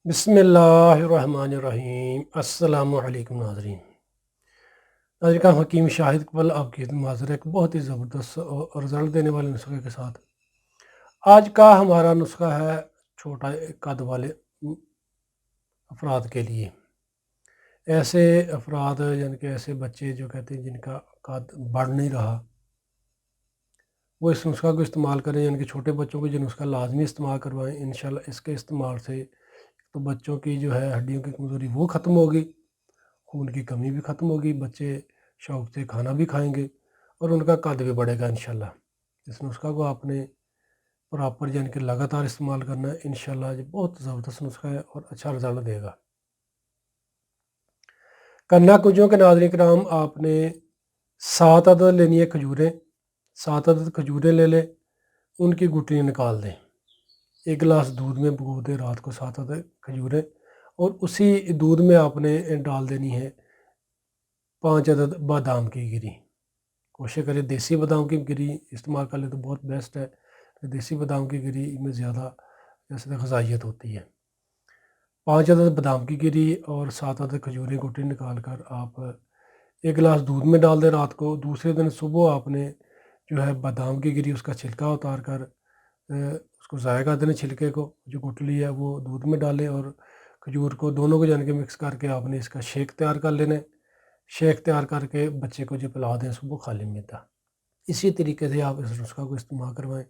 بسم اللہ الرحمن الرحیم۔ السلام علیکم ناظرین۔ کا حکیم شاہد اقبال آپ کی معذر ایک بہت ہی زبردست اور رزلٹ دینے والے نسخے کے ساتھ آج کا ہمارا نسخہ ہے چھوٹا قد والے افراد کے لیے۔ ایسے افراد یعنی کہ ایسے بچے جو کہتے ہیں جن کا قد بڑھ نہیں رہا، وہ اس نسخہ کو استعمال کریں، یعنی کہ چھوٹے بچوں کو جو نسخہ لازمی استعمال کروائیں۔ انشاءاللہ اس کے استعمال سے تو بچوں کی جو ہے ہڈیوں کی کمزوری وہ ختم ہوگی، خون کی کمی بھی ختم ہوگی، بچے شوق سے کھانا بھی کھائیں گے اور ان کا قد بھی بڑھے گا انشاءاللہ۔ اس نسخہ کو آپ نے پراپر یعنی کہ لگاتار استعمال کرنا ہے، انشاءاللہ یہ بہت زبردست نسخہ ہے اور اچھا رزلٹ دے گا۔ کنیا کجوں کے ناظرین کرام، آپ نے 7 عدد لینی ہے کھجوریں، 7 عدد کھجوریں لے لیں، ان کی گٹلیاں نکال دیں، 1 گلاس دودھ میں بھگو دیں رات کو 7 عدد کھجوریں، اور اسی دودھ میں آپ نے ڈال دینی ہے 5 عدد بادام کی گری۔ کوشش کریں دیسی بادام کی گری استعمال کر لیں تو بہت بیسٹ ہے، دیسی بادام کی گری میں زیادہ جیسے غذائیت ہوتی ہے۔ 5 عدد بادام کی گری اور 7 عدد کھجوریں گٹلی نکال کر آپ 1 گلاس دودھ میں ڈال دیں رات کو۔ دوسرے دن صبح آپ نے جو ہے بادام کی گری اس کا چھلکا اتار کر اس کو ضائع کر دینا، چھلکے کو جو گٹلی ہے وہ دودھ میں ڈالیں، اور کھجور کو دونوں کو جان کے مکس کر کے آپ نے اس کا شیک تیار کر لینا ہے۔ شیک تیار کر کے بچے کو جو پلا دیں صبح خالی معدہ۔ اسی طریقے سے آپ اس نسخہ کو استعمال کروائیں،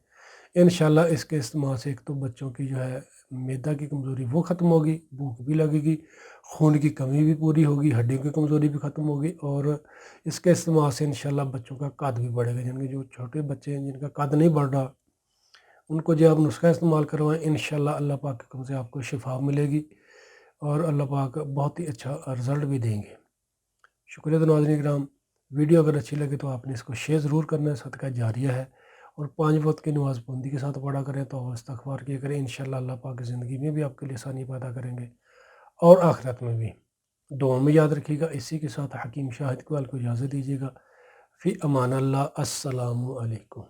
انشاءاللہ اس کے استعمال سے ایک تو بچوں کی جو ہے معدہ کی کمزوری وہ ختم ہوگی، بھوک بھی لگے گی، خون کی کمی بھی پوری ہوگی، ہڈیوں کی کمزوری بھی ختم ہوگی، اور اس کے استعمال سے انشاءاللہ بچوں کا قد بھی بڑھے گا۔ یعنی کہ جو چھوٹے بچے ہیں جن کا قد نہیں بڑھ رہا، ان کو جو آپ نسخہ استعمال کروائیں، انشاءاللہ اللہ پاک کے حکم سے آپ کو شفا ملے گی اور اللہ پاک بہت ہی اچھا رزلٹ بھی دیں گے۔ شکریہ ناظرین کرام، ویڈیو اگر اچھی لگے تو آپ نے اس کو شیئر ضرور کرنا ہے، صدقہ جاریہ ہے، اور 5 وقت کی نماز پابندی کے ساتھ پڑھا کریں تو استغفار کیا کریں، انشاءاللہ اللہ پاک کی زندگی میں بھی آپ کے لیے آسانی پیدا کریں گے اور آخرت میں بھی۔ دعا میں یاد رکھیے گا۔ اسی کے ساتھ حکیم شاہد اقبال کو اجازت دیجیے گا۔ فی امان اللہ، السلام علیکم۔